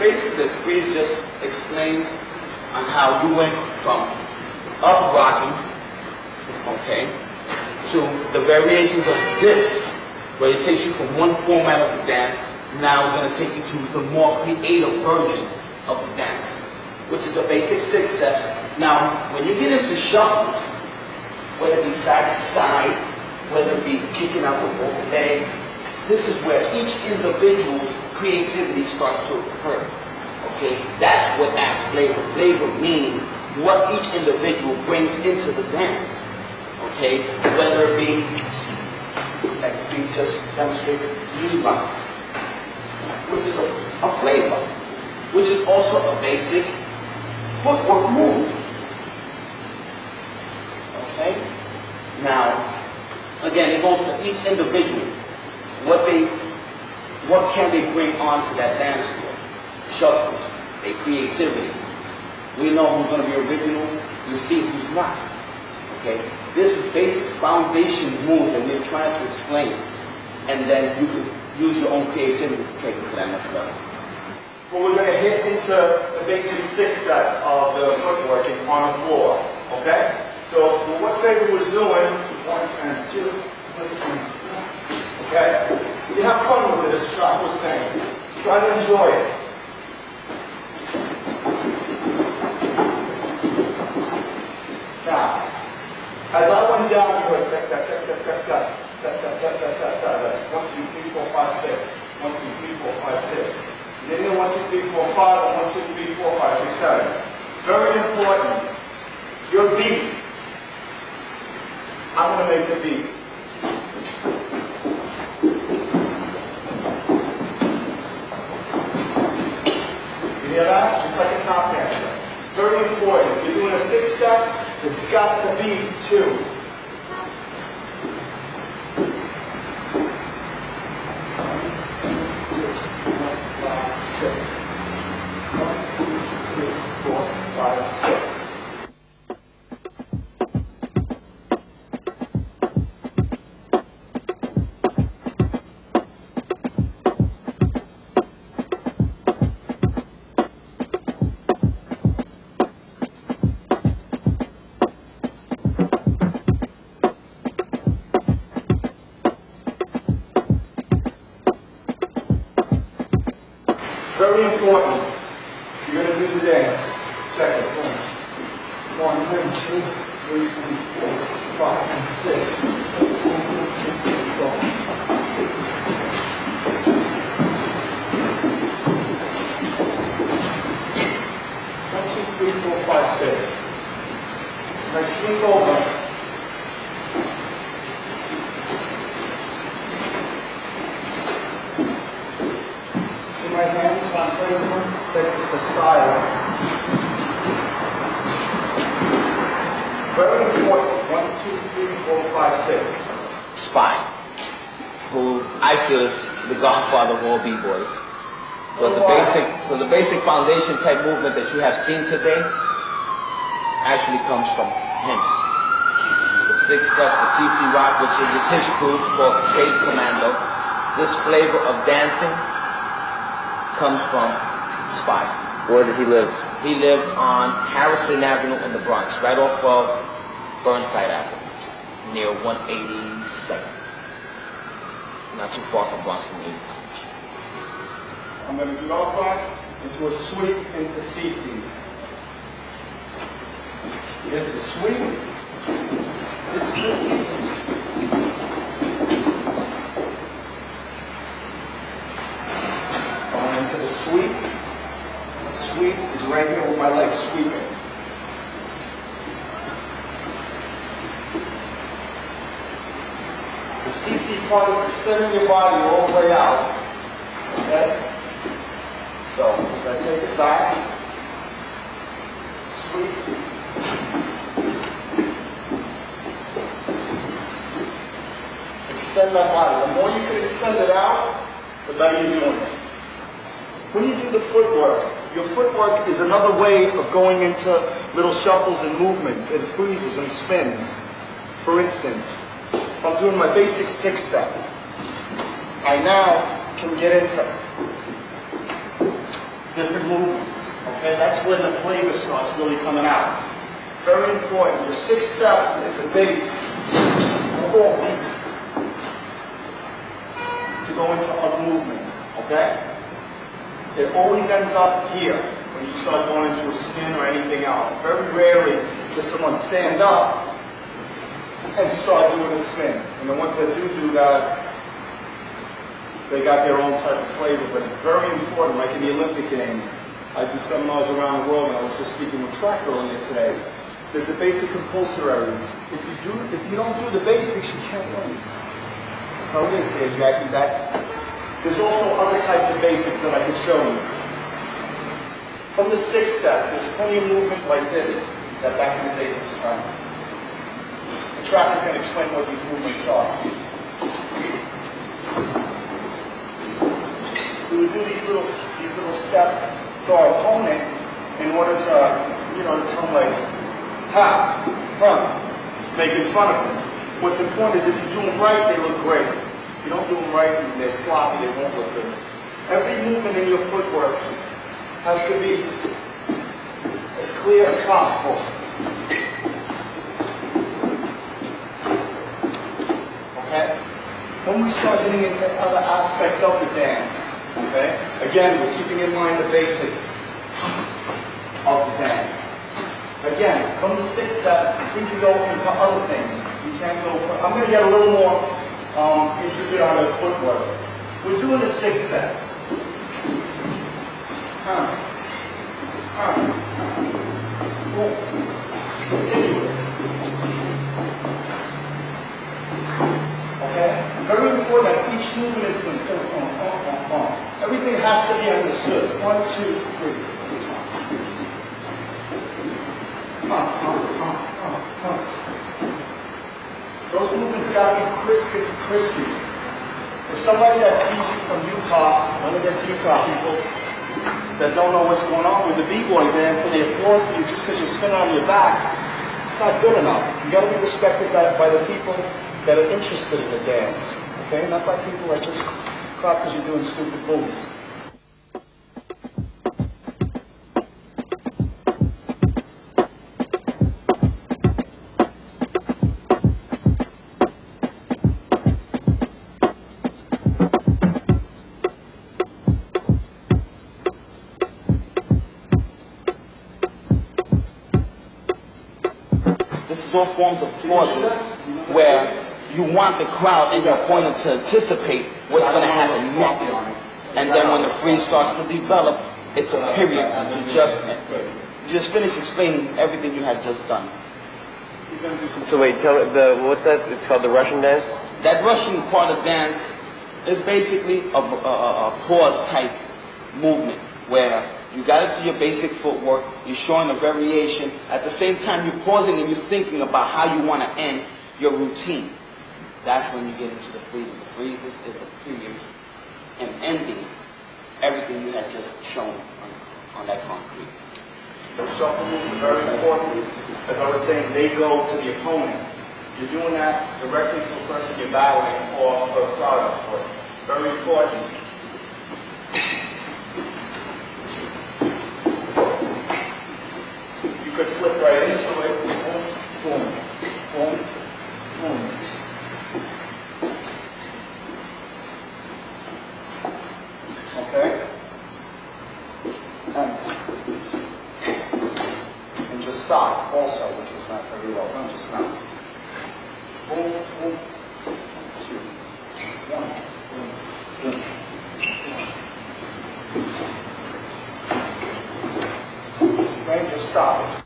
basically the freeze just explained on how you went from up rocking, okay, to the variations of dips, where it takes you from one format of the dance. Now we're going to take you to the more creative version of the dance, which is the basic 6 steps. Now, when you get into shuffles, whether it be side to side, whether it be kicking out with both legs, this is where each individual's creativity starts to occur. Okay, that's what adds flavor. Flavor meaning what each individual brings into the dance. Okay, whether it be, like we just demonstrated, reeboks, which is a flavor, which is also a basic footwork move. Okay, now again, it goes to each individual. What can they bring onto that dance floor? Shuffles, their creativity. We know who's going to be original. You see who's not. Okay, this is basic foundation moves that we're trying to explain, and then you can use your own creativity to take it to that next level. Well, we're going to hit into the basic 6 step of the footworking on the floor. Okay, so what Faber was doing, 1 and 2, 3, okay, you have fun with it, as Scott was saying. Try to enjoy it. Now, as I went down here, 1, 2, 3, 4, 5, 6. 1, 2, 3, 4, 5, 6. Then 1, 2, 3, 4, 5, and 1, 2, 3, 4, 5, 6, 7. Very important. Your beat. I'm going to make the beat. You hear that? Just like a top dancer. Very important. If you're doing a 6 step, it's got to be 2. Very important. You're going to do the dance. Check it. 1, 2, 3, 4, 5, and 6. 1, 2, 3, 4. 1, 2, 3, 4, 5, 6. And I sneak over. My hands on placement, that is a style. Very important. 1, 2, 3, 4, 5, 6. Spine, who I feel is the godfather of all b-boys. So the basic foundation type movement that you have seen today actually comes from him. The 6 step, the CC Rock, which is his crew called Case Commando. This flavor of dancing comes from Spy. Where did he live? He lived on Harrison Avenue in the Bronx, right off of Burnside Avenue, near 182nd. Not too far from Bronx Community College. I'm going to go back into a sweep into CC's. Here's the sweep. This is the to the sweep. The sweep is right here with my legs sweeping. The CC part is extending your body all the way out. Okay? So, I'm going to take it back. Sweep. Extend that body. The more you can extend it out, the better you're doing it. When you do the footwork, your footwork is another way of going into little shuffles and movements and freezes and spins. For instance, if I'm doing my basic 6 step, I now can get into different movements. Okay, that's when the flavor starts really coming out. Very important. Your sixth step is the base of all these to go into other movements. Okay? It always ends up here when you start going into a spin or anything else. Very rarely does someone stand up and start doing a spin. And the ones that do that, they got their own type of flavor, but it's very important, like in the Olympic Games. I do seminars around the world, and I was just speaking with track earlier today. There's the basic compulsories. If you don't do the basics, you can't win. That's how it is here, Jackie. There's also other types of basics that I can show you. From the sixth step, there's plenty of movement like this that back in the days was done. The track is going to explain what these movements are. We would do these little steps to our opponent in order to, to tell them like, ha, run, making fun of them. What's important is if you do them right, they look great. If you don't do them right and they're sloppy, they won't look good. Every movement in your footwork has to be as clear as possible. Okay? When we start getting into other aspects of the dance, okay? Again, we're keeping in mind the basics of the dance. Again, from the sixth step, we can go into other things. You can't go. I'm going to get a little more intricate on the footwork. We're doing the sixth step. Continue it. Okay? Very important that each movement is going. Everything has to be understood. 1, 2, 3. Those movements got to be crispy. For somebody that's easy from Utah, when they get to Utah, people that don't know what's going on with the b-boy dance and they applaud for you just because you spin on your back, it's not good enough. You got to be respected by the people that are interested in the dance. Okay? Not by people that just clap because you're doing stupid moves. This is all forms of applause where you want the crowd and your opponent to anticipate what's going to happen next. And then when the freeze starts to develop, it's a period to just finish explaining everything you had just done. So wait, what's that? It's called the Russian dance? That Russian part of dance is basically a pause type movement where you got into your basic footwork, you're showing a variation. At the same time, you're pausing and you're thinking about how you want to end your routine. That's when you get into the freezes. The freezes is a period and ending everything you had just shown on that concrete. The shuffle moves are very important. As I was saying, they go to the opponent. You're doing that directly to the person you're battling or a crowd, of course. Very important. You could flip right into it. Boom, boom, boom. Okay? And just stop also, which is not very well done, just now. Boom, boom, 2, 1, boom, boom. Okay, just stop it.